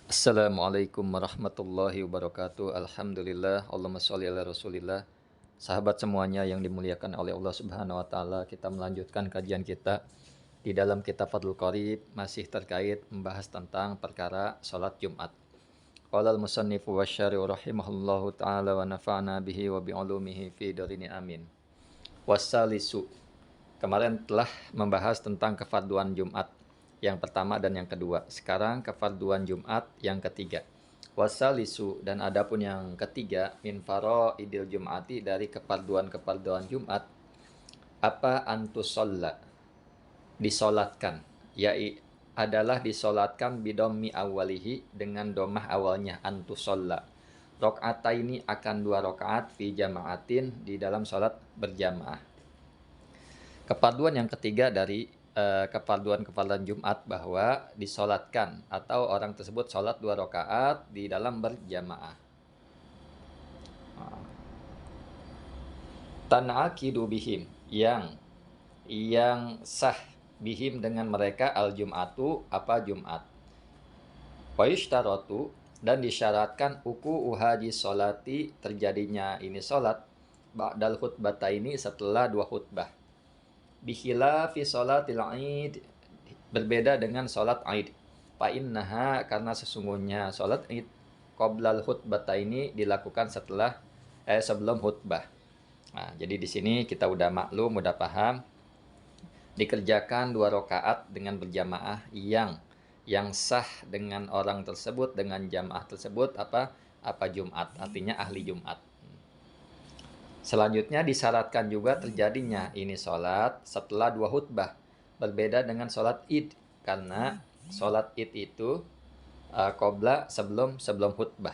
Assalamualaikum warahmatullahi wabarakatuh. Alhamdulillah, Allahumma sholli ala Rasulillah. Sahabat semuanya yang dimuliakan oleh Allah Subhanahu wa taala, kita melanjutkan kajian kita di dalam kitab Fathul Qorib masih terkait membahas tentang perkara salat Jumat. Qala al-musannifu wasyari'u rahimahullahu taala wa nafa'na bihi wa bi ulumihi fi darini amin. Wassalisu. Kemarin telah membahas tentang kefarduan Jumat yang pertama dan yang kedua. Sekarang kefarduan Jumat yang ketiga. Wasalisu, dan adapun yang ketiga, min faraidil Jum'ati, dari kefarduan-kefarduan Jumat, apa antusolla, disolatkan, yaitu adalah disolatkan bidommi awalihi, dengan domah awalnya, antusolla. Rok'ataini, akan 2 rakaat, fi jama'atin, di dalam solat berjamaah. Kefarduan yang ketiga dari kefarduan-kefarduan Jumat, bahwa disolatkan atau orang tersebut sholat 2 rakaat di dalam berjamaah. Tan'aqidu bihim, yang sah bihim, dengan mereka, al-jum'atu, apa Jumat. Wa yushtaratu, dan disyaratkan, uhaji solati, terjadinya ini solat, ba'dal khutbataini, setelah 2 khutbah. Bikhilafi sholatil Aid, berbeda dengan sholat Aid. Fa innaha, karena sesungguhnya sholat Aid, qoblal khutbataini, dilakukan sebelum khutbah. Nah, jadi di sini kita udah maklum, udah paham, dikerjakan 2 rakaat dengan berjamaah yang sah dengan orang tersebut, dengan jamaah tersebut apa Jumat, artinya ahli Jumat. Selanjutnya disyaratkan juga terjadinya ini sholat setelah 2 khutbah, berbeda dengan sholat id, karena sholat id itu qobla, sebelum khutbah.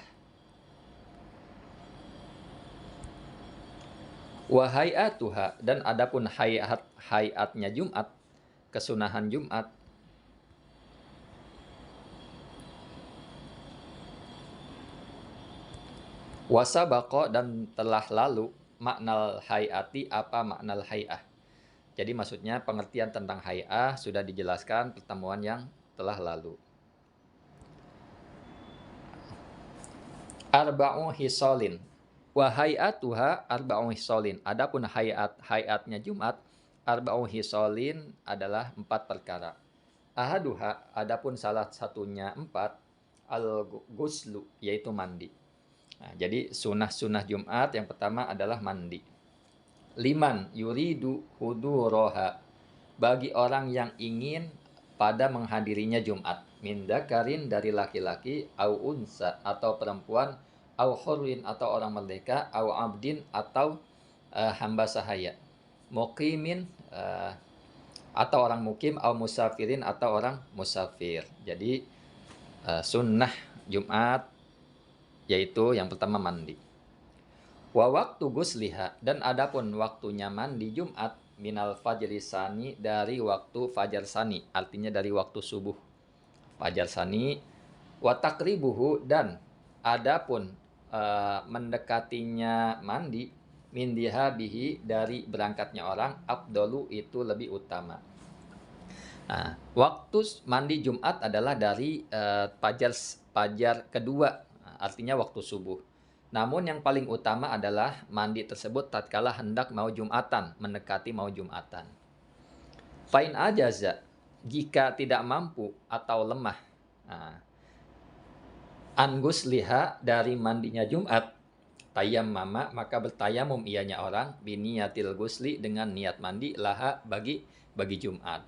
Wa hayatuha, dan adapun hayatnya Jumat, kesunahan Jumat, wasabaqo, dan telah lalu, maknal hayati, apa maknal hayah. Jadi maksudnya pengertian tentang hayah sudah dijelaskan pertemuan yang telah lalu. Arba'u hisolin, wa hayatuha arba'u hisolin. Adapun hayatnya Jumat, arba'u hisolin, adalah 4 perkara. Ahaduha, adapun salah satunya 4, al-ghuslu, yaitu mandi. Nah, jadi sunnah Jumat yang pertama adalah mandi. Liman yuridu huduraha, bagi orang yang ingin pada menghadirinya Jumat, min dzakarin, dari laki-laki, au unsa, atau perempuan, au hurrin, atau orang merdeka, au abdin, atau hamba sahaya, muqimin, atau orang mukim, au musafirin, atau orang musafir. Jadi sunnah Jumat yaitu yang pertama mandi. Wa waktu gusliha, dan adapun waktunya mandi Jumat, minal fajri sani, dari waktu fajar sani, artinya dari waktu subuh fajar sani. Wa takribuhu, dan adapun mendekatinya mandi, min dihabihi, dari berangkatnya orang, afdalu, itu lebih utama. Nah, waktu mandi Jumat adalah dari fajar kedua, artinya waktu subuh. Namun yang paling utama adalah mandi tersebut tatkala hendak mau Jumatan, mendekati mau Jumatan. Fain ajaza, jika tidak mampu atau lemah, angus liha, dari mandinya Jumat, tayammama, maka bertayamum ianya orang, biniyatil gusli, dengan niat mandi, laha, bagi Jumat.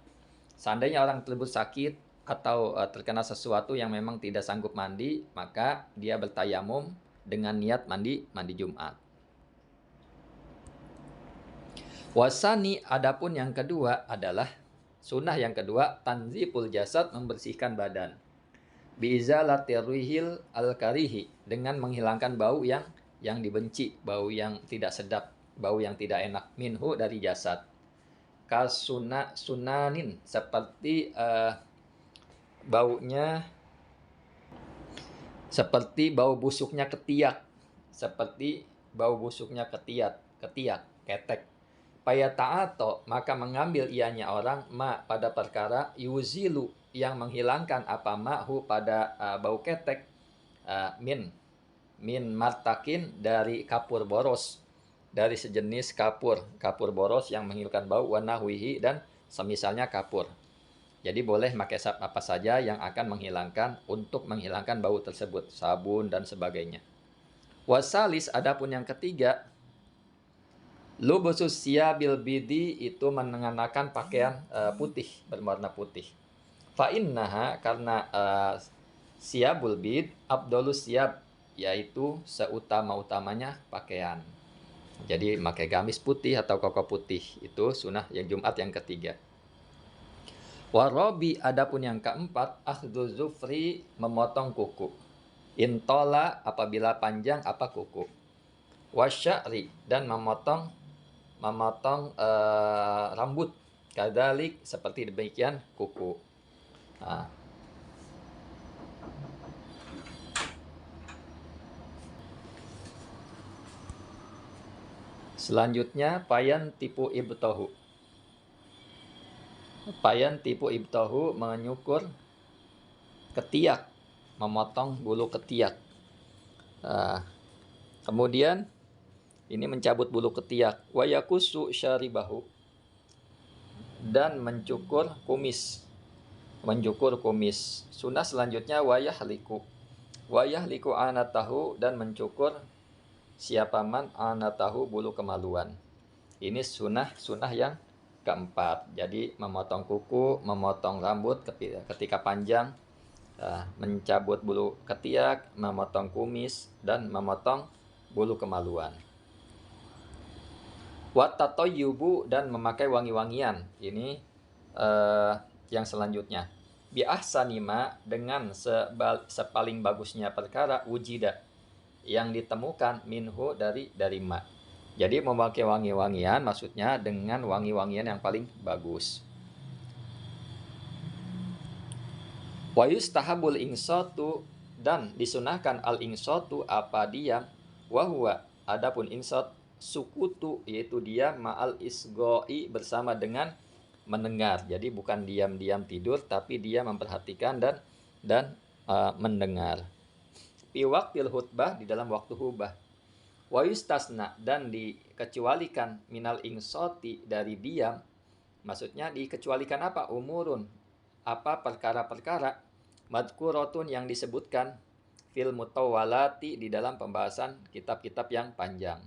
Seandainya orang tersebut sakit atau terkena sesuatu yang memang tidak sanggup mandi, maka dia bertayamum dengan niat mandi Jumat. Wasani, adapun yang kedua adalah sunnah yang kedua, tanziful jasad, membersihkan badan. Biizalatir rihil al-karihi, dengan menghilangkan bau yang dibenci, bau yang tidak sedap, bau yang tidak enak, minhu, dari jasad. Sunanin, seperti baunya, seperti bau busuknya ketiak, ketek. Paya ta'ato, maka mengambil ianya orang, pada perkara, yuzilu, yang menghilangkan apa ma'hu pada bau ketek, min martakin dari kapur boros, dari sejenis kapur boros yang menghilangkan bau, wa nahwihi dan semisalnya kapur. Jadi boleh pakai apa saja yang akan menghilangkan untuk menghilangkan bau tersebut, sabun dan sebagainya. Wasalis, adapun yang ketiga, lubusus siyabil bidi, itu mengenakan pakaian putih, berwarna putih. Fa innaha, karena siyabul bid abdolus siyab, yaitu seutama-utamanya pakaian. Jadi pakai gamis putih atau koko putih, itu sunnah yang Jumat yang ketiga. Warobi, adapun yang keempat, akhdhu zufri, memotong kuku. Intola, apabila panjang apa kuku. Wasya'ri, dan memotong rambut. Kadalik, seperti demikian kuku. Nah. Selanjutnya payan tipu ibtohu. Payan tipu ibtohu, menyukur ketiak, memotong bulu ketiak. Kemudian ini mencabut bulu ketiak. Wa yakusu syaribahu, dan mencukur kumis. Sunnah selanjutnya wayahliku anatahu, dan mencukur siapa man anatahu, bulu kemaluan. Ini sunnah yang keempat. Jadi memotong kuku, memotong rambut ketika panjang, mencabut bulu ketiak, memotong kumis, dan memotong bulu kemaluan. Watatoyubu, dan memakai wangi-wangian. Ini yang selanjutnya. Biahsanima, dengan sepaling bagusnya perkara, wujida, yang ditemukan, minhu, dari ma. Jadi memakai wangi-wangian maksudnya dengan wangi-wangian yang paling bagus. Wa yustahabul insatu, dan disunahkan al insatu apa diam. Wa huwa, adapun insat, sukutu, yaitu diam, ma'al isgoi, bersama dengan mendengar. Jadi bukan diam-diam tidur, tapi dia memperhatikan dan mendengar. Fi waqtil khutbah, di dalam waktu khutbah. Wa yustasna, dan dikecualikan, minal insati, dari diam. Maksudnya dikecualikan apa? Umurun, apa perkara-perkara, madkuratun, yang disebutkan, fil mutawwalati, di dalam pembahasan kitab-kitab yang panjang.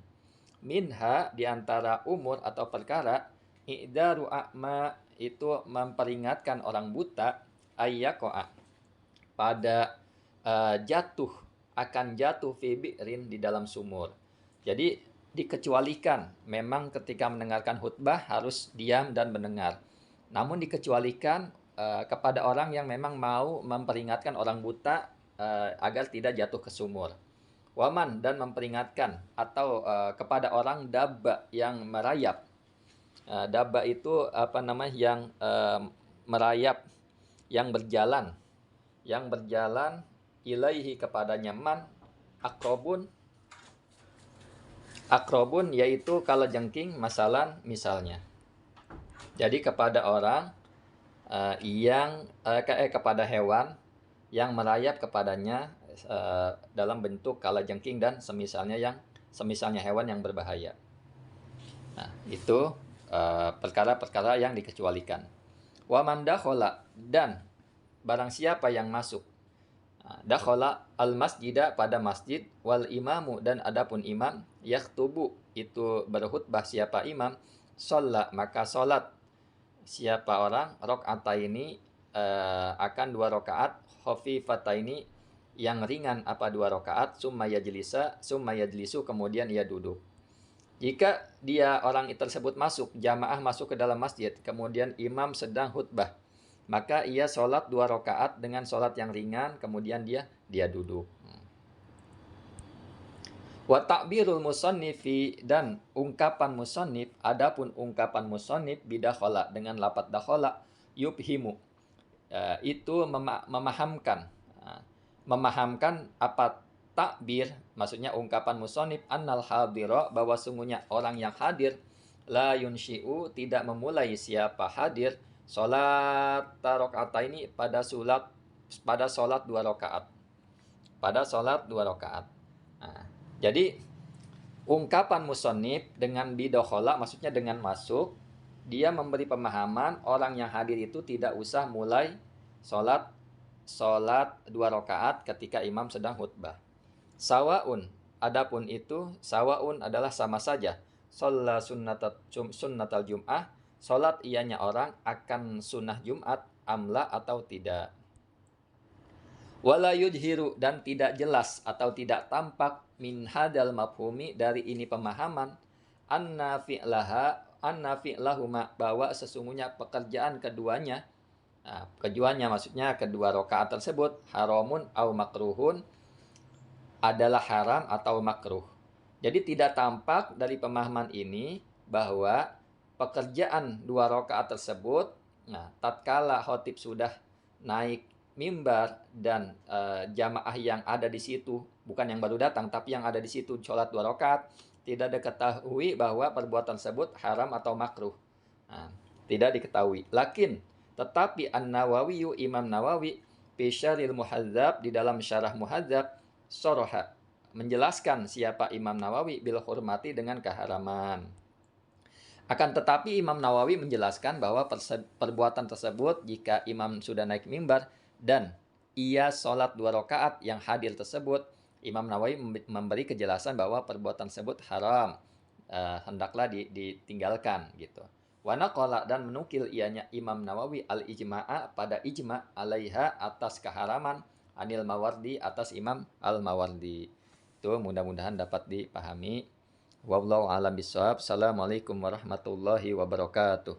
Minha, diantara umur atau perkara, i'daru a'ma, itu memperingatkan orang buta, ayyako'a, pada akan jatuh fi bi'rin, di dalam sumur. Jadi dikecualikan, memang ketika mendengarkan khutbah harus diam dan mendengar. Namun dikecualikan kepada orang yang memang mau memperingatkan orang buta agar tidak jatuh ke sumur. Waman, dan memperingatkan atau kepada orang dabba, yang merayap. Dabba itu yang merayap, yang berjalan ilaihi, kepadanya, man akrobun, yaitu kalajengking, misalnya. Jadi kepada orang kepada hewan yang merayap kepadanya dalam bentuk kalajengking dan semisalnya hewan yang berbahaya. Nah, itu perkara-perkara yang dikecualikan. Wa man dakhala, dan barang siapa yang masuk, dakhala al masjida, pada masjid, wal imamu, dan adapun imam, yakhtubu, itu berkhutbah siapa imam, shalla, maka salat siapa orang, rakaataini, akan 2 rakaat, khafifataini, yang ringan apa 2 rakaat, summa yajlisu, kemudian ia duduk. Jika orang tersebut jamaah masuk ke dalam masjid, kemudian imam sedang khutbah, maka ia sholat 2 rakaat dengan sholat yang ringan, kemudian dia duduk. Wa ta'birul musannifi, dan ungkapan musannif, adapun ungkapan musannif, bidakhala, dengan lafadz dakhala, yubhimu, itu memahamkan apa takbir, maksudnya ungkapan musannif, annal hadira, bahwa sungguhnya orang yang hadir, la yunshi'u, tidak memulai siapa hadir, Sholat ini pada sholat 2 rakaat. Pada sholat 2 rakaat. Nah, jadi ungkapan musonib dengan bidokhola, maksudnya dengan masuk, dia memberi pemahaman orang yang hadir itu tidak usah mulai sholat 2 rakaat ketika imam sedang khutbah. Sawaun, adapun itu sawaun adalah sama saja. Sholat sunnatal jum'ah, sholat ianya orang akan sunnah Jumat, amla atau tidak. Wala yujhiru, dan tidak jelas atau tidak tampak min hadal mafhumi, dari ini pemahaman, anna fi'lahuma, bahwa sesungguhnya pekerjaan keduanya, maksudnya kedua rakaat tersebut, haramun au makruhun, adalah haram atau makruh. Jadi tidak tampak dari pemahaman ini bahwa pekerjaan 2 rakaat tersebut, tatkala khotib sudah naik mimbar dan jamaah yang ada di situ, bukan yang baru datang tapi yang ada di situ sholat 2 rakaat, tidak diketahui bahwa perbuatan tersebut haram atau makruh. Tidak diketahui. Tetapi An-Nawawi, Imam Nawawi, fi Syarhil Muhadzab, di dalam syarah Muhadzab, soroha, menjelaskan siapa Imam Nawawi, bil hurmati, dengan keharaman. Akan tetapi Imam Nawawi menjelaskan bahwa perbuatan tersebut, jika imam sudah naik mimbar dan ia sholat 2 rakaat, yang hadir tersebut, Imam Nawawi memberi kejelasan bahwa perbuatan tersebut haram, hendaklah ditinggalkan gitu. Wa naqala, dan menukil ianya Imam Nawawi al-ijma'a, pada ijma' alaiha, atas keharaman, anil Mawardi, atas Imam al-Mawardi. Itu mudah-mudahan dapat dipahami. Wallahu a'lam bishawab. Assalamualaikum warahmatullahi wabarakatuh.